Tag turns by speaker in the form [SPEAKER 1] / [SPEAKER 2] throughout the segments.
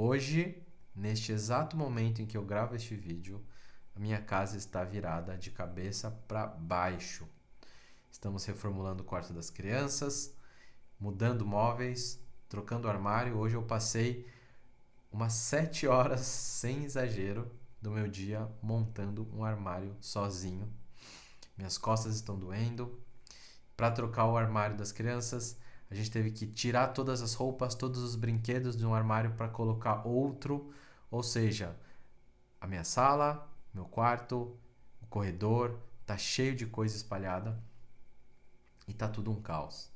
[SPEAKER 1] Hoje, neste exato momento em que eu gravo este vídeo, a minha casa está virada de cabeça para baixo. Estamos reformulando o quarto das crianças, mudando móveis, trocando armário. Hoje eu passei umas 7 horas, sem exagero, do meu dia montando um armário sozinho. Minhas costas estão doendo. Para trocar o armário das crianças, a gente teve que tirar todas as roupas, todos os brinquedos de um armário para colocar outro. Ou seja, a minha sala, meu quarto, o corredor, tá cheio de coisa espalhada e tá tudo um caos.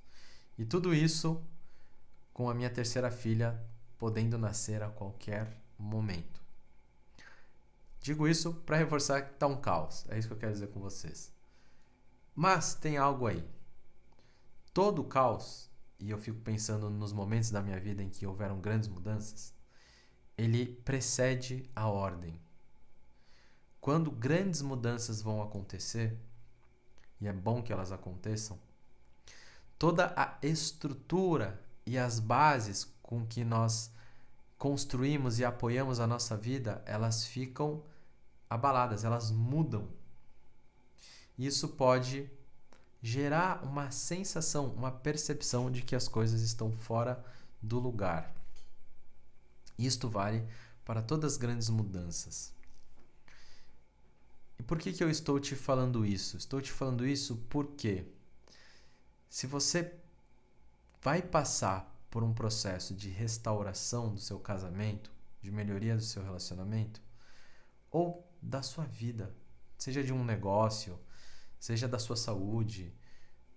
[SPEAKER 1] E tudo isso com a minha terceira filha podendo nascer a qualquer momento. Digo isso para reforçar que tá um caos. É isso que eu quero dizer com vocês. Mas tem algo aí. Todo o caos, e eu fico pensando nos momentos da minha vida em que houveram grandes mudanças, ele precede a ordem. Quando grandes mudanças vão acontecer, e é bom que elas aconteçam, toda a estrutura e as bases com que nós construímos e apoiamos a nossa vida, elas ficam abaladas, elas mudam. Isso pode gerar uma sensação, uma percepção de que as coisas estão fora do lugar. Isto vale para todas as grandes mudanças. E por que eu estou te falando isso? Estou te falando isso porque se você vai passar por um processo de restauração do seu casamento, de melhoria do seu relacionamento, ou da sua vida, seja de um negócio, seja da sua saúde,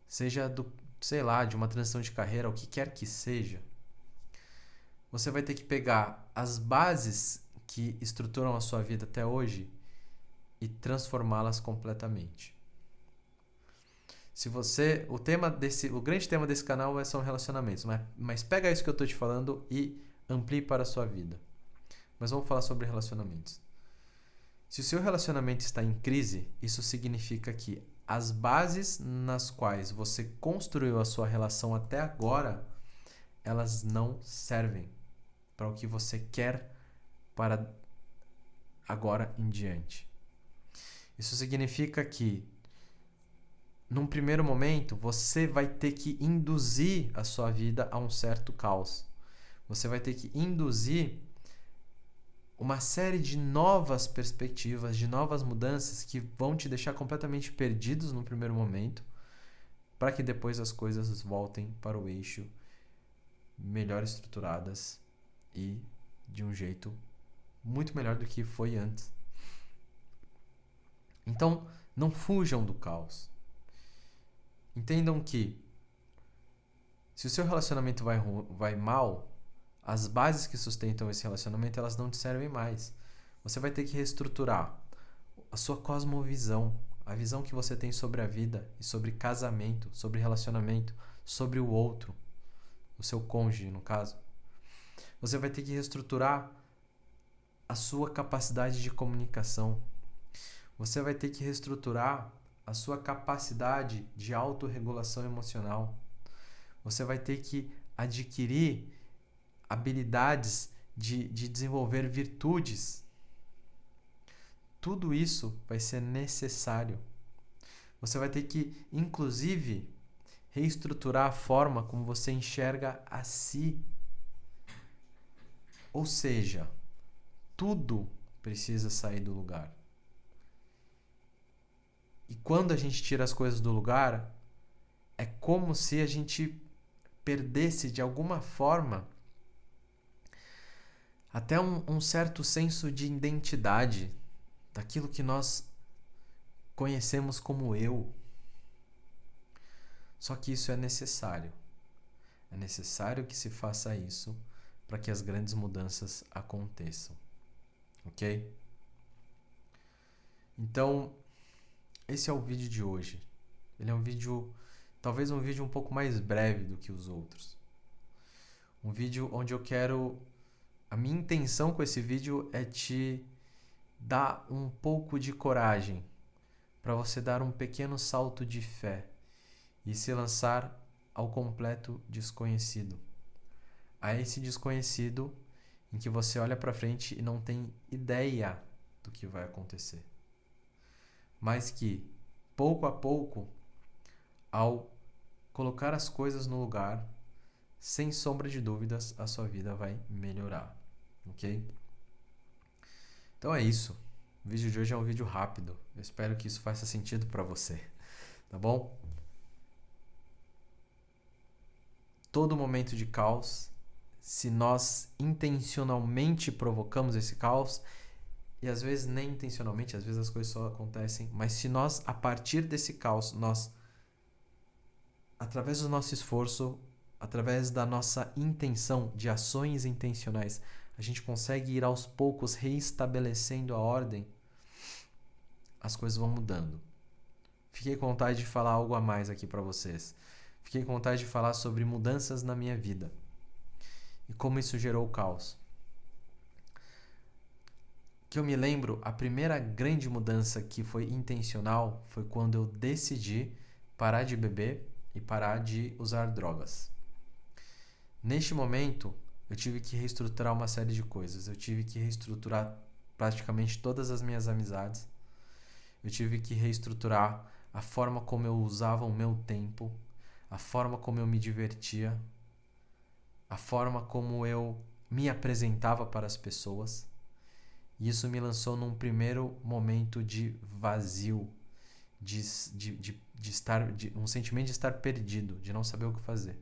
[SPEAKER 1] seja de uma transição de carreira, o que quer que seja, você vai ter que pegar as bases que estruturam a sua vida até hoje e transformá-las completamente. O grande tema desse canal são relacionamentos, mas pega isso que eu estou te falando e amplie para a sua vida. Mas vamos falar sobre relacionamentos. Se o seu relacionamento está em crise, isso significa que as bases nas quais você construiu a sua relação até agora, elas não servem para o que você quer para agora em diante. Isso significa que, num primeiro momento, você vai ter que induzir a sua vida a um certo caos. Você vai ter que induzir uma série de novas perspectivas, de novas mudanças que vão te deixar completamente perdidos no primeiro momento, para que depois as coisas voltem para o eixo melhor estruturadas e de um jeito muito melhor do que foi antes. Então, não fujam do caos. Entendam que se o seu relacionamento vai mal, as bases que sustentam esse relacionamento, elas não te servem mais. Você vai ter que reestruturar a sua cosmovisão, a visão que você tem sobre a vida e sobre casamento, sobre relacionamento, sobre o outro, o seu cônjuge, no caso. Você vai ter que reestruturar a sua capacidade de comunicação. Você vai ter que reestruturar a sua capacidade de autorregulação emocional. Você vai ter que adquirir habilidades de desenvolver virtudes. Tudo isso vai ser necessário. Você vai ter que, inclusive, reestruturar a forma como você enxerga a si. Ou seja, tudo precisa sair do lugar. E quando a gente tira as coisas do lugar, é como se a gente perdesse de alguma forma até um certo senso de identidade, daquilo que nós conhecemos como eu. Só que isso é necessário. É necessário que se faça isso para que as grandes mudanças aconteçam. Ok? Então, esse é o vídeo de hoje. Ele é um vídeo, talvez um vídeo um pouco mais breve do que os outros. Um vídeo onde a minha intenção com esse vídeo é te dar um pouco de coragem para você dar um pequeno salto de fé e se lançar ao completo desconhecido. A esse desconhecido em que você olha para frente e não tem ideia do que vai acontecer. Mas que, pouco a pouco, ao colocar as coisas no lugar, sem sombra de dúvidas, a sua vida vai melhorar, ok? Então é isso. O vídeo de hoje é um vídeo rápido. Eu espero que isso faça sentido para você, tá bom? Todo momento de caos, se nós intencionalmente provocamos esse caos, e às vezes nem intencionalmente, às vezes as coisas só acontecem, mas se nós, a partir desse caos, nós, através do nosso esforço, através da nossa intenção, de ações intencionais, a gente consegue ir aos poucos reestabelecendo a ordem, as coisas vão mudando. Fiquei com vontade de falar algo a mais aqui para vocês. Fiquei com vontade de falar sobre mudanças na minha vida e como isso gerou caos. Que eu me lembro, a primeira grande mudança que foi intencional foi quando eu decidi parar de beber e parar de usar drogas. Neste momento, eu tive que reestruturar uma série de coisas. Eu tive que reestruturar praticamente todas as minhas amizades. Eu tive que reestruturar a forma como eu usava o meu tempo, a forma como eu me divertia, a forma como eu me apresentava para as pessoas. E isso me lançou num primeiro momento de vazio, um sentimento de estar perdido, de não saber o que fazer.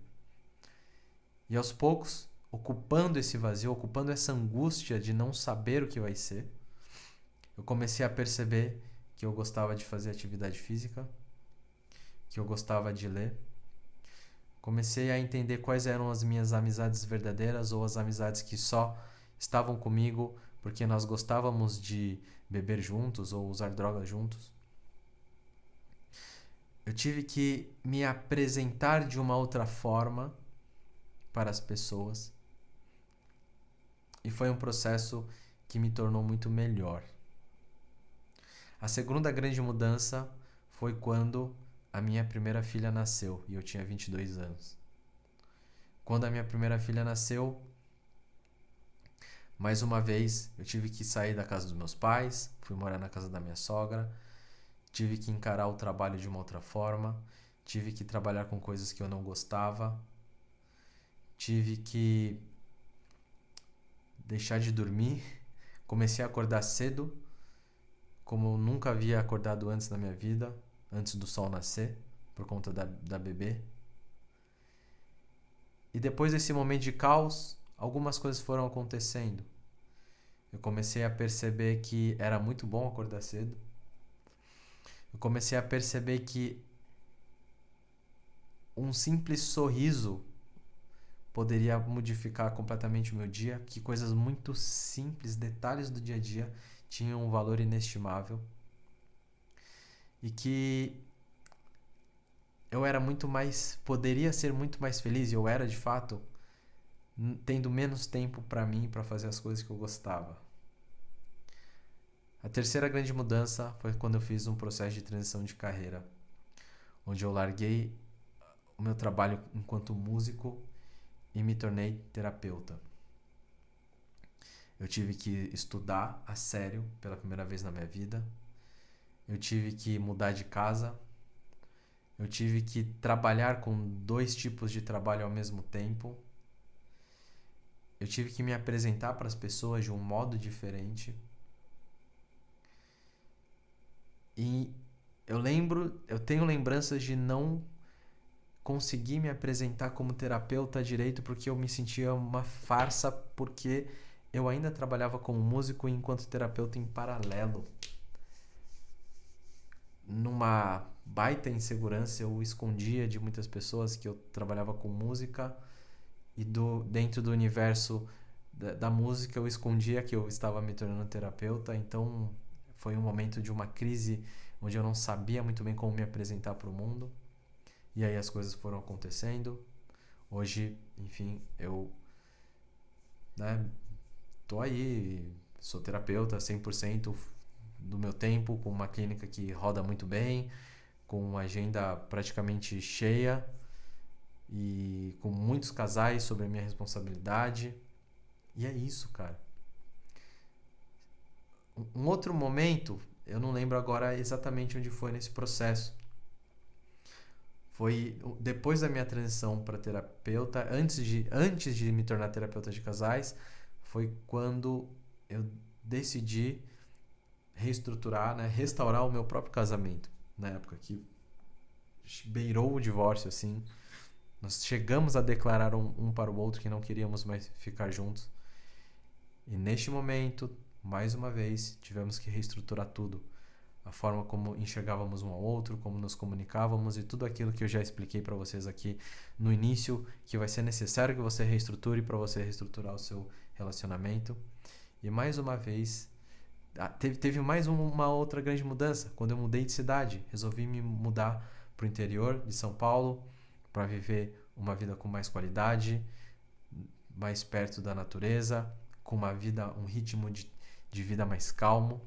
[SPEAKER 1] E aos poucos, ocupando esse vazio, ocupando essa angústia de não saber o que vai ser, eu comecei a perceber que eu gostava de fazer atividade física, que eu gostava de ler. Comecei a entender quais eram as minhas amizades verdadeiras ou as amizades que só estavam comigo porque nós gostávamos de beber juntos ou usar drogas juntos. Eu tive que me apresentar de uma outra forma para as pessoas. E foi um processo que me tornou muito melhor. A segunda grande mudança foi quando a minha primeira filha nasceu e eu tinha 22 anos. Quando a minha primeira filha nasceu, mais uma vez eu tive que sair da casa dos meus pais, fui morar na casa da minha sogra, tive que encarar o trabalho de uma outra forma, tive que trabalhar com coisas que eu não gostava, tive que deixar de dormir, comecei a acordar cedo, como eu nunca havia acordado antes na minha vida, antes do sol nascer, por conta da bebê. E depois desse momento de caos, algumas coisas foram acontecendo. Eu comecei a perceber que era muito bom acordar cedo. Eu comecei a perceber que um simples sorriso poderia modificar completamente o meu dia, que coisas muito simples, detalhes do dia a dia, tinham um valor inestimável. E que eu era poderia ser muito mais feliz, e eu era de fato, tendo menos tempo para mim, para fazer as coisas que eu gostava. A terceira grande mudança foi quando eu fiz um processo de transição de carreira, onde eu larguei o meu trabalho enquanto músico e me tornei terapeuta. Eu tive que estudar a sério pela primeira vez na minha vida. Eu tive que mudar de casa. Eu tive que trabalhar com 2 tipos de trabalho ao mesmo tempo. Eu tive que me apresentar para as pessoas de um modo diferente. E eu tenho lembranças de não conseguir me apresentar como terapeuta direito porque eu me sentia uma farsa, porque eu ainda trabalhava como músico enquanto terapeuta em paralelo. Numa baita insegurança, eu escondia de muitas pessoas que eu trabalhava com música, e dentro do universo da música eu escondia que eu estava me tornando terapeuta. Então foi um momento de uma crise onde eu não sabia muito bem como me apresentar para o mundo, e aí as coisas foram acontecendo. Hoje, enfim, eu tô aí, sou terapeuta 100% do meu tempo, com uma clínica que roda muito bem, com uma agenda praticamente cheia e com muitos casais sob a minha responsabilidade. E é isso, cara. Um outro momento, eu não lembro agora exatamente onde foi nesse processo. Foi depois da minha transição para terapeuta, antes de me tornar terapeuta de casais, foi quando eu decidi reestruturar, né, restaurar o meu próprio casamento. Na época que beirou o divórcio, assim. Nós chegamos a declarar um para o outro que não queríamos mais ficar juntos. E neste momento, mais uma vez, tivemos que reestruturar tudo. A forma como enxergávamos um ao outro, como nos comunicávamos e tudo aquilo que eu já expliquei para vocês aqui no início, que vai ser necessário que você reestruture para você reestruturar o seu relacionamento. E mais uma vez, teve mais uma outra grande mudança. Quando eu mudei de cidade, resolvi me mudar para o interior de São Paulo para viver uma vida com mais qualidade, mais perto da natureza, com um ritmo de vida mais calmo.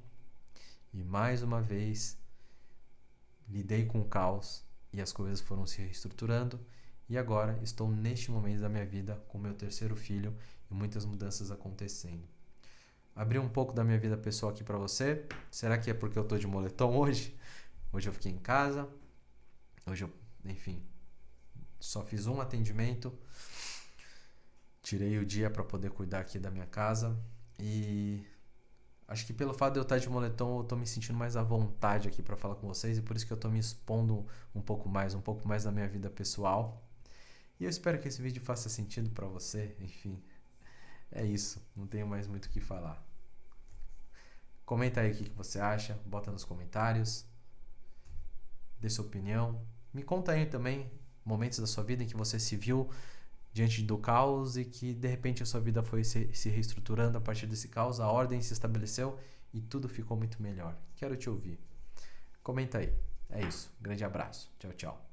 [SPEAKER 1] E mais uma vez, lidei com o caos e as coisas foram se reestruturando. E agora estou neste momento da minha vida com meu terceiro filho e muitas mudanças acontecendo. Abri um pouco da minha vida pessoal aqui para você. Será que é porque eu estou de moletom hoje? Hoje eu fiquei em casa. Hoje eu, enfim, só fiz um atendimento. Tirei o dia para poder cuidar aqui da minha casa. E acho que pelo fato de eu estar de moletom, eu tô me sentindo mais à vontade aqui para falar com vocês e por isso que eu tô me expondo um pouco mais da minha vida pessoal. E eu espero que esse vídeo faça sentido para você. Enfim, é isso. Não tenho mais muito o que falar. Comenta aí o que você acha, bota nos comentários, dê sua opinião. Me conta aí também momentos da sua vida em que você se viu diante do caos e que de repente a sua vida foi se reestruturando a partir desse caos, a ordem se estabeleceu e tudo ficou muito melhor. Quero te ouvir. Comenta aí. É isso. Grande abraço. Tchau, tchau.